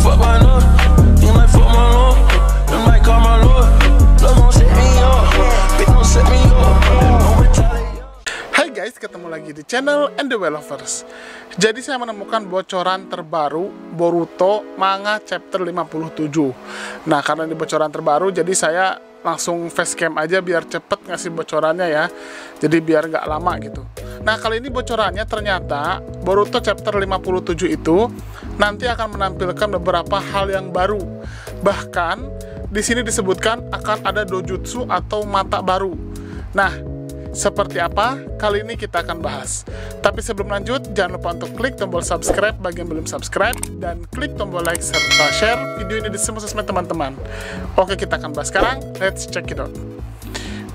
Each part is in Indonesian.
fuck my love. You might fuck my love. You might call my love. Love gon' set me up. Bitch gon' set me up. Don't retaliate. Hai guys, ketemu lagi di channel And The Well Lovers. Jadi saya menemukan bocoran terbaru Boruto manga chapter 57. Nah, karena ini bocoran terbaru, jadi saya langsung facecam aja biar cepet ngasih bocorannya ya. Jadi biar nggak lama gitu. Nah, kali ini bocorannya ternyata Boruto chapter 57 itu nanti akan menampilkan beberapa hal yang baru. Bahkan di sini disebutkan akan ada dojutsu atau mata baru. Nah, seperti apa? Kali ini kita akan bahas. Tapi sebelum lanjut, jangan lupa untuk klik tombol subscribe bagi yang belum subscribe, dan klik tombol like serta share video ini di semua sosmed teman-teman. Oke, kita akan bahas sekarang. Let's check it out.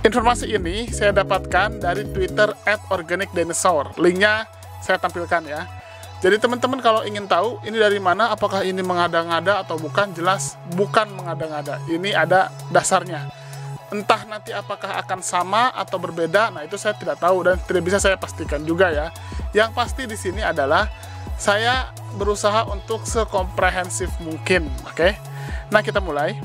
Informasi ini saya dapatkan dari Twitter @organicdinosaur. Linknya saya tampilkan ya. Jadi teman-teman kalau ingin tahu ini dari mana, apakah ini mengada-ngada atau bukan, jelas bukan mengada-ngada. Ini ada dasarnya. Entah nanti apakah akan sama atau berbeda, nah itu saya tidak tahu dan tidak bisa saya pastikan juga ya. Yang pasti di sini adalah saya berusaha untuk sekomprehensif mungkin, oke? Nah, kita mulai.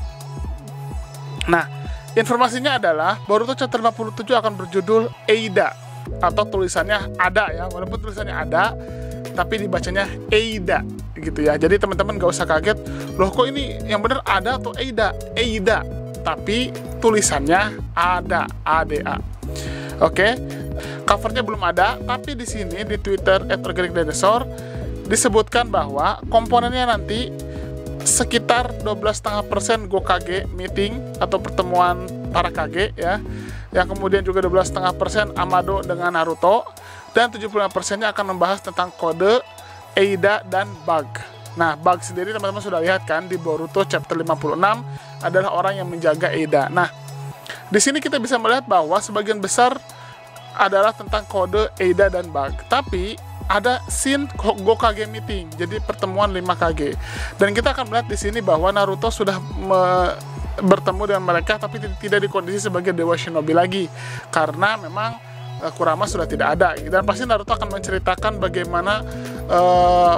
Nah, informasinya adalah Boruto chapter 57 akan berjudul Eida, atau tulisannya ada ya, walaupun tulisannya ada, tapi dibacanya Eida gitu ya. Jadi teman-teman gak usah kaget, loh kok ini yang benar ada atau Eida? Eida. Tapi tulisannya ada, ADA. Oke, covernya belum ada, tapi di sini di Twitter @organicdinosaur disebutkan bahwa komponennya nanti sekitar 12,5% Gokage meeting atau pertemuan para Kage ya, yang kemudian juga 12,5% Amado dengan Naruto, dan 75%-nya akan membahas tentang kode, Eida, dan Bug. Nah, Bug sendiri teman-teman sudah lihat kan di Boruto chapter 56 adalah orang yang menjaga Eida. Nah, di sini kita bisa melihat bahwa sebagian besar adalah tentang kode, Eida, dan Bug. Tapi ada scene Gokage meeting, jadi pertemuan 5 Kage. Dan kita akan melihat di sini bahwa Naruto sudah bertemu dengan mereka, tapi tidak di kondisi sebagai dewa shinobi lagi, karena memang Kurama sudah tidak ada. Dan pasti Naruto akan menceritakan bagaimana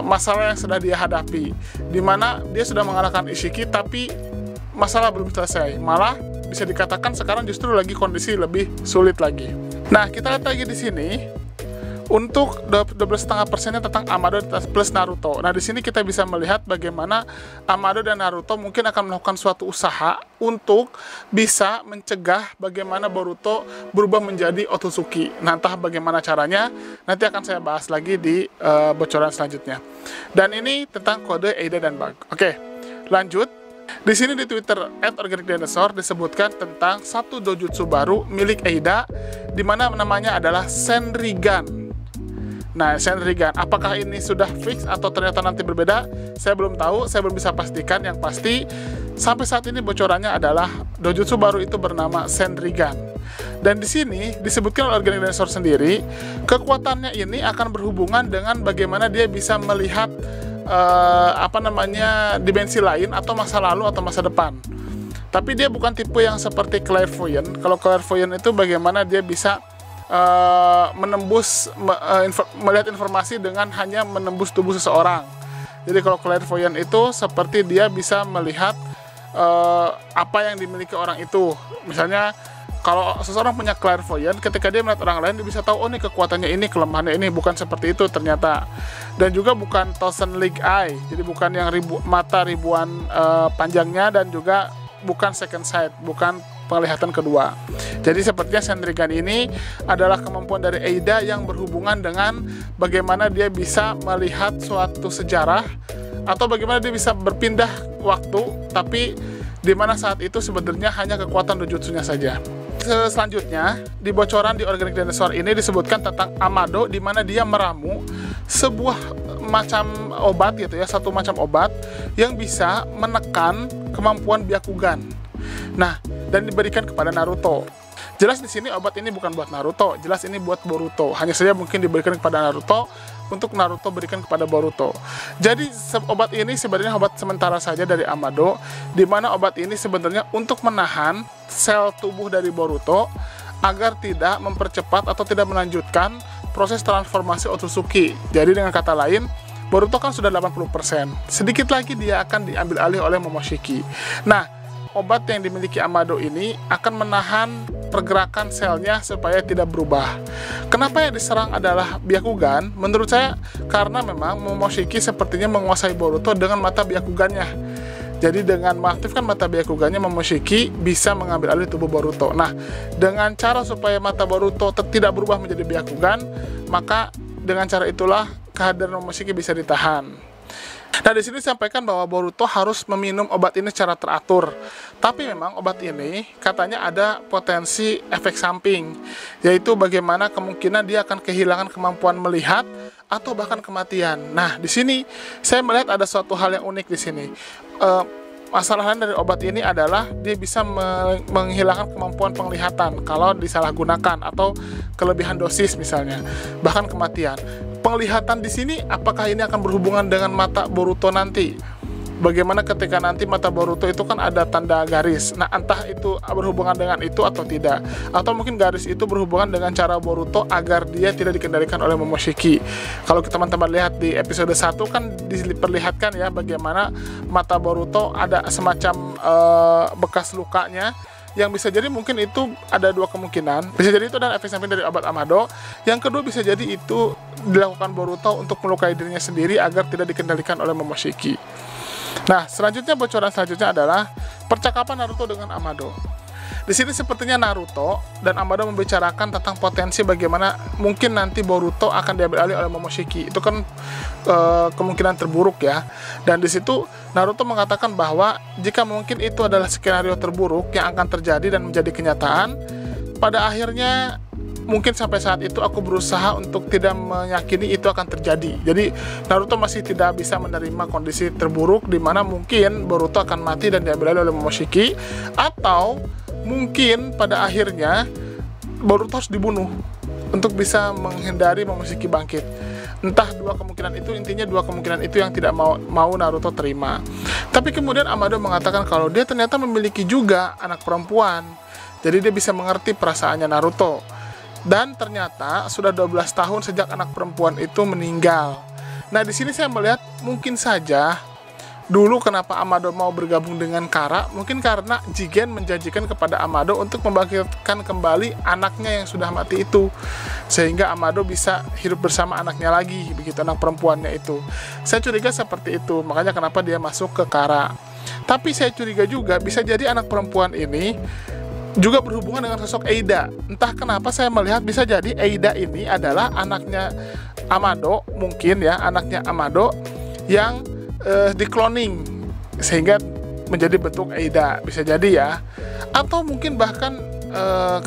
masalah yang sudah dia hadapi, dimana dia sudah mengalahkan Ishiki tapi masalah belum selesai, malah bisa dikatakan sekarang justru lagi kondisi lebih sulit lagi. Nah, kita lihat lagi di sini untuk 12,5%-nya tentang Amado plus Naruto. Nah, di sini kita bisa melihat bagaimana Amado dan Naruto mungkin akan melakukan suatu usaha untuk bisa mencegah bagaimana Boruto berubah menjadi Otsutsuki. Nah, entah bagaimana caranya, nanti akan saya bahas lagi di bocoran selanjutnya. Dan ini tentang kode, Eida, dan Bug. Oke, lanjut. Di sini di Twitter @organicdinosaur disebutkan tentang satu dojutsu baru milik Eida, di mana namanya adalah Senrigan. Nah, Senrigan, apakah ini sudah fix atau ternyata nanti berbeda? Saya belum tahu, saya belum bisa pastikan. Yang pasti, sampai saat ini bocorannya adalah dojutsu baru itu bernama Senrigan. Dan di sini disebutkan oleh Organic Dinosaur sendiri, kekuatannya ini akan berhubungan dengan bagaimana dia bisa melihat dimensi lain atau masa lalu atau masa depan. Tapi dia bukan tipe yang seperti clairvoyant. Kalau clairvoyant itu bagaimana dia bisa melihat informasi dengan hanya menembus tubuh seseorang. Jadi kalau clairvoyant itu seperti dia bisa melihat apa yang dimiliki orang itu. Misalnya kalau seseorang punya clairvoyant, ketika dia melihat orang lain, dia bisa tahu, oh ini kekuatannya ini, kelemahannya ini. Bukan seperti itu ternyata. Dan juga bukan Thousand League Eye, jadi bukan yang mata ribuan panjangnya, dan juga bukan second sight, bukan penglihatan kedua. Jadi sepertinya Senrigan ini adalah kemampuan dari Eida yang berhubungan dengan bagaimana dia bisa melihat suatu sejarah, atau bagaimana dia bisa berpindah waktu, tapi di mana saat itu sebenarnya hanya kekuatan dojutsunya saja. Selanjutnya, di bocoran di Organic Dinosaur ini disebutkan tentang Amado, di mana dia meramu sebuah macam obat gitu ya, satu macam obat yang bisa menekan kemampuan Byakugan. Nah, dan diberikan kepada Naruto. Jelas di sini obat ini bukan buat Naruto, jelas ini buat Boruto. Hanya saja mungkin diberikan kepada Naruto untuk Naruto berikan kepada Boruto. Jadi obat ini sebenarnya obat sementara saja dari Amado, di mana obat ini sebenarnya untuk menahan sel tubuh dari Boruto agar tidak mempercepat atau tidak melanjutkan proses transformasi Otsutsuki. Jadi dengan kata lain, Boruto kan sudah 80%. Sedikit lagi dia akan diambil alih oleh Momoshiki. Nah, obat yang dimiliki Amado ini akan menahan pergerakan selnya supaya tidak berubah. Kenapa yang diserang adalah Byakugan? Menurut saya karena memang Momoshiki sepertinya menguasai Boruto dengan mata Byakugannya. Jadi dengan mengaktifkan mata Byakugannya, Momoshiki bisa mengambil alih tubuh Boruto. Nah, dengan cara supaya mata Boruto tidak berubah menjadi Byakugan, maka dengan cara itulah kehadiran Momoshiki bisa ditahan. Nah, di sini disampaikan bahwa Boruto harus meminum obat ini secara teratur. Tapi memang obat ini katanya ada potensi efek samping, yaitu bagaimana kemungkinan dia akan kehilangan kemampuan melihat atau bahkan kematian. Nah, di sini saya melihat ada suatu hal yang unik di sini. Masalah lain dari obat ini adalah dia bisa menghilangkan kemampuan penglihatan kalau disalahgunakan atau kelebihan dosis misalnya, bahkan kematian. Penglihatan di sini apakah ini akan berhubungan dengan mata Boruto nanti? Bagaimana ketika nanti mata Boruto itu kan ada tanda garis. Nah, entah itu berhubungan dengan itu atau tidak. Atau mungkin garis itu berhubungan dengan cara Boruto agar dia tidak dikendalikan oleh Momoshiki. Kalau teman-teman lihat di episode 1 kan diperlihatkan ya bagaimana mata Boruto ada semacam bekas lukanya, yang bisa jadi mungkin itu ada dua kemungkinan. Bisa jadi itu adalah efek samping dari obat Amado. Yang kedua bisa jadi itu dilakukan Boruto untuk melukai dirinya sendiri agar tidak dikendalikan oleh Momoshiki. Nah, selanjutnya bocoran selanjutnya adalah percakapan Naruto dengan Amado. Di sini sepertinya Naruto dan Amado membicarakan tentang potensi bagaimana mungkin nanti Boruto akan diambil alih oleh Momoshiki. Itu kan kemungkinan terburuk ya. Dan di situ Naruto mengatakan bahwa jika mungkin itu adalah skenario terburuk yang akan terjadi dan menjadi kenyataan, pada akhirnya mungkin sampai saat itu aku berusaha untuk tidak meyakini itu akan terjadi. Jadi Naruto masih tidak bisa menerima kondisi terburuk di mana mungkin Boruto akan mati dan diambil alih oleh Momoshiki, atau mungkin pada akhirnya Boruto harus dibunuh untuk bisa menghindari Momoshiki bangkit. Entah dua kemungkinan itu, intinya dua kemungkinan itu yang tidak mau Naruto terima. Tapi kemudian Amado mengatakan kalau dia ternyata memiliki juga anak perempuan. Jadi dia bisa mengerti perasaannya Naruto. Dan ternyata sudah 12 tahun sejak anak perempuan itu meninggal. Nah, di sini saya melihat mungkin saja dulu kenapa Amado mau bergabung dengan Kara, mungkin karena Jigen menjanjikan kepada Amado untuk membangkitkan kembali anaknya yang sudah mati itu, sehingga Amado bisa hidup bersama anaknya lagi, begitu, anak perempuannya itu. Saya curiga seperti itu, makanya kenapa dia masuk ke Kara. Tapi saya curiga juga bisa jadi anak perempuan ini juga berhubungan dengan sosok Eida. Entah kenapa saya melihat bisa jadi Eida ini adalah anaknya Amado, mungkin ya, anaknya Amado yang di-cloning sehingga menjadi bentuk Eida, bisa jadi ya. Atau mungkin bahkan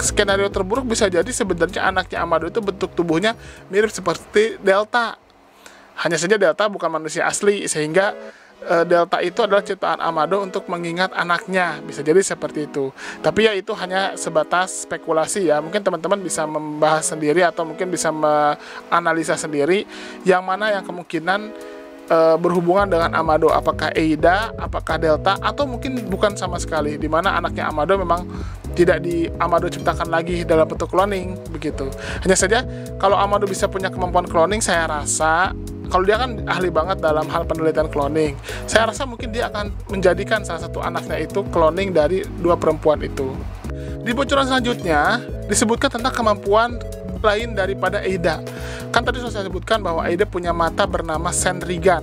skenario terburuk bisa jadi sebenarnya anaknya Amado itu bentuk tubuhnya mirip seperti Delta. Hanya saja Delta bukan manusia asli, sehingga Delta itu adalah ciptaan Amado untuk mengingat anaknya, bisa jadi seperti itu. Tapi ya itu hanya sebatas spekulasi ya, mungkin teman-teman bisa membahas sendiri atau mungkin bisa menganalisa sendiri yang mana yang kemungkinan berhubungan dengan Amado, apakah Eida, apakah Delta, atau mungkin bukan sama sekali, di mana anaknya Amado memang tidak Amado ciptakan lagi dalam bentuk cloning, begitu. Hanya saja kalau Amado bisa punya kemampuan cloning, saya rasa kalau dia kan ahli banget dalam hal penelitian cloning, saya rasa mungkin dia akan menjadikan salah satu anaknya itu cloning dari dua perempuan itu. Di bocoran selanjutnya disebutkan tentang kemampuan lain daripada Eida. Kan tadi sudah saya sebutkan bahwa Eida punya mata bernama Senrigan.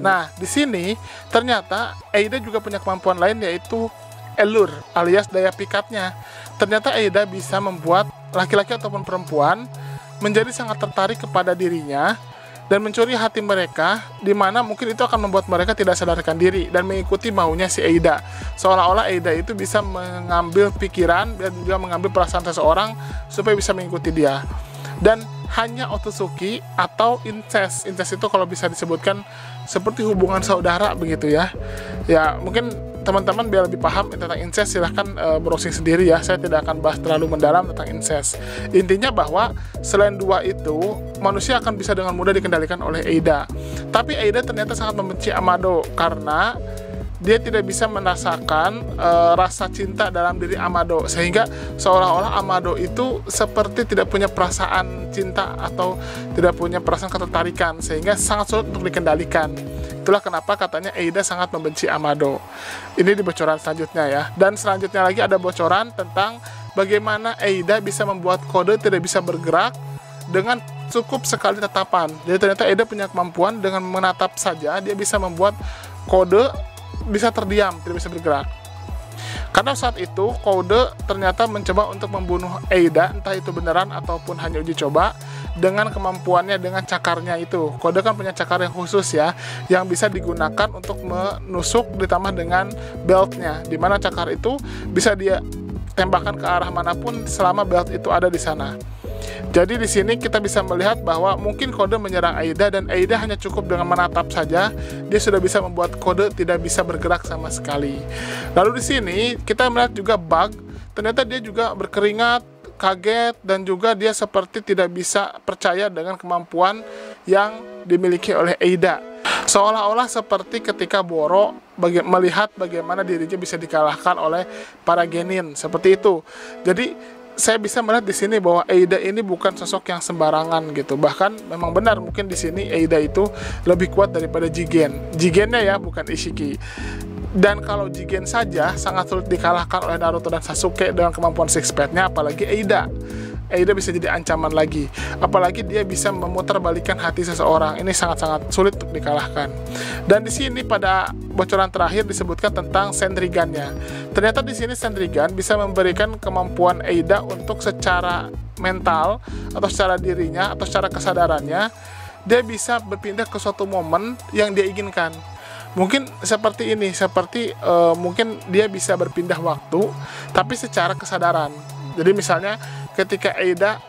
Nah, di sini ternyata Eida juga punya kemampuan lain, yaitu Elur alias daya pikatnya. Ternyata Eida bisa membuat laki-laki ataupun perempuan menjadi sangat tertarik kepada dirinya dan mencuri hati mereka, di mana mungkin itu akan membuat mereka tidak sadarkan diri dan mengikuti maunya si Eida. Seolah-olah Eida itu bisa mengambil pikiran dan juga mengambil perasaan seseorang supaya bisa mengikuti dia. Dan hanya Otsutsuki atau incest. Incest itu kalau bisa disebutkan seperti hubungan saudara begitu ya. Ya, mungkin teman-teman biar lebih paham tentang incest silahkan browsing sendiri ya. Saya tidak akan bahas terlalu mendalam tentang incest. Intinya bahwa selain dua itu, manusia akan bisa dengan mudah dikendalikan oleh Eida. Tapi Eida ternyata sangat membenci Amado karena dia tidak bisa merasakan rasa cinta dalam diri Amado, sehingga seolah-olah Amado itu seperti tidak punya perasaan cinta atau tidak punya perasaan ketertarikan, sehingga sangat sulit untuk dikendalikan. Itulah kenapa katanya Eida sangat membenci Amado. Ini di bocoran selanjutnya ya. Dan selanjutnya lagi ada bocoran tentang bagaimana Eida bisa membuat kode tidak bisa bergerak dengan cukup sekali tatapan. Jadi ternyata Eida punya kemampuan dengan menatap saja dia bisa membuat kode bisa terdiam, tidak bisa bergerak. Karena saat itu Kode ternyata mencoba untuk membunuh Eida, entah itu beneran ataupun hanya uji coba, dengan kemampuannya, dengan cakarnya itu. Kode kan punya cakar yang khusus ya, yang bisa digunakan untuk menusuk ditambah dengan beltnya, dimana cakar itu bisa dia tembakan ke arah manapun selama belt itu ada di sana. Jadi di sini kita bisa melihat bahwa mungkin Kode menyerang Eida dan Eida hanya cukup dengan menatap saja, dia sudah bisa membuat Kode tidak bisa bergerak sama sekali. Lalu di sini kita melihat juga bug, ternyata dia juga berkeringat, kaget, dan juga dia seperti tidak bisa percaya dengan kemampuan yang dimiliki oleh Eida. Seolah-olah seperti ketika Boro melihat bagaimana dirinya bisa dikalahkan oleh para genin, seperti itu. Jadi saya bisa melihat di sini bahwa Eida ini bukan sosok yang sembarangan gitu. Bahkan memang benar mungkin di sini Eida itu lebih kuat daripada Jigen. Jigennya ya, bukan Ishiki. Dan kalau Jigen saja sangat sulit dikalahkan oleh Naruto dan Sasuke dengan kemampuan six pack-nya, apalagi Eida. Eida bisa jadi ancaman lagi. Apalagi dia bisa memutarbalikkan hati seseorang. Ini sangat-sangat sulit untuk dikalahkan. Dan di sini pada bocoran terakhir disebutkan tentang Sendrigan-nya. Ternyata di sini Sendrigan bisa memberikan kemampuan Eida untuk secara mental atau secara dirinya atau secara kesadarannya dia bisa berpindah ke suatu momen yang dia inginkan. Mungkin seperti ini, seperti mungkin dia bisa berpindah waktu tapi secara kesadaran. Jadi misalnya ketika Eida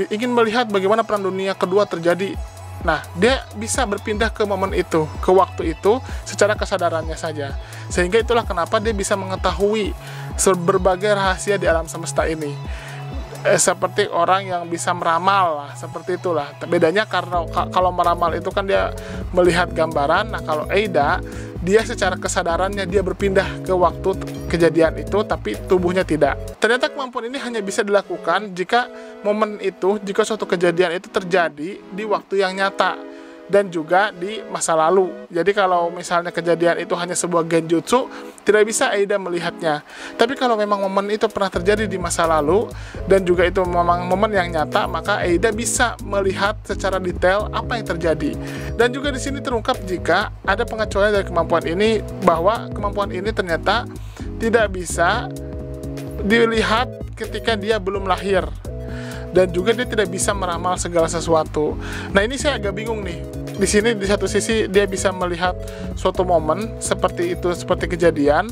ingin melihat bagaimana Perang Dunia Kedua terjadi, nah dia bisa berpindah ke momen itu, ke waktu itu secara kesadarannya saja. Sehingga itulah kenapa dia bisa mengetahui berbagai rahasia di alam semesta ini. Seperti orang yang bisa meramal lah, seperti itulah. Bedanya karena kalau meramal itu kan dia melihat gambaran, nah kalau Eida dia secara kesadarannya dia berpindah ke waktu kejadian itu tapi tubuhnya tidak. Ternyata kemampuan ini hanya bisa dilakukan jika momen itu, jika suatu kejadian itu terjadi di waktu yang nyata dan juga di masa lalu. Jadi kalau misalnya kejadian itu hanya sebuah genjutsu, tidak bisa Eida melihatnya. Tapi kalau memang momen itu pernah terjadi di masa lalu dan juga itu memang momen yang nyata, maka Eida bisa melihat secara detail apa yang terjadi. Dan juga di sini terungkap jika ada pengecualian dari kemampuan ini, bahwa kemampuan ini ternyata tidak bisa dilihat ketika dia belum lahir. Dan juga dia tidak bisa meramal segala sesuatu. Nah ini saya agak bingung nih. Di sini di satu sisi dia bisa melihat suatu momen seperti itu, seperti kejadian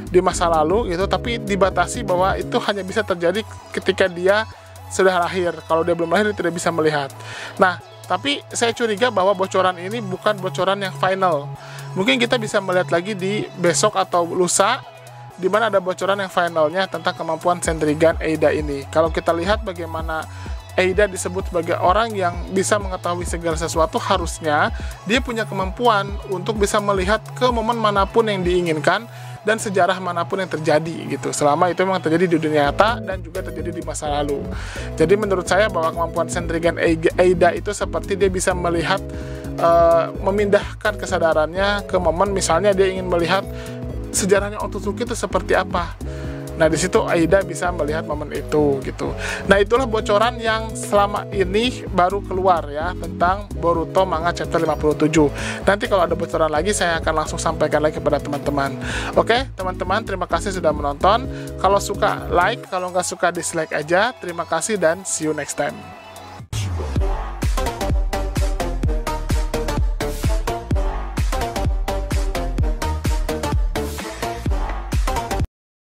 di masa lalu gitu, tapi dibatasi bahwa itu hanya bisa terjadi ketika dia sudah lahir. Kalau dia belum lahir dia tidak bisa melihat. Nah, tapi saya curiga bahwa bocoran ini bukan bocoran yang final. Mungkin kita bisa melihat lagi di besok atau lusa, di mana ada bocoran yang finalnya tentang kemampuan Sendrigan Eida ini. Kalau kita lihat bagaimana Eida disebut sebagai orang yang bisa mengetahui segala sesuatu, harusnya dia punya kemampuan untuk bisa melihat ke momen manapun yang diinginkan dan sejarah manapun yang terjadi gitu, selama itu memang terjadi di dunia nyata dan juga terjadi di masa lalu. Jadi menurut saya bahwa kemampuan Sendrigan Eida itu seperti dia bisa melihat, memindahkan kesadarannya ke momen, misalnya dia ingin melihat sejarahnya Otsutsuki itu seperti apa. Nah di situ Eida bisa melihat momen itu gitu. Nah itulah bocoran yang selama ini baru keluar ya tentang Boruto manga chapter 57. Nanti kalau ada bocoran lagi saya akan langsung sampaikan lagi kepada teman-teman. Oke teman-teman, terima kasih sudah menonton. Kalau suka like, kalau nggak suka dislike aja. Terima kasih dan see you next time.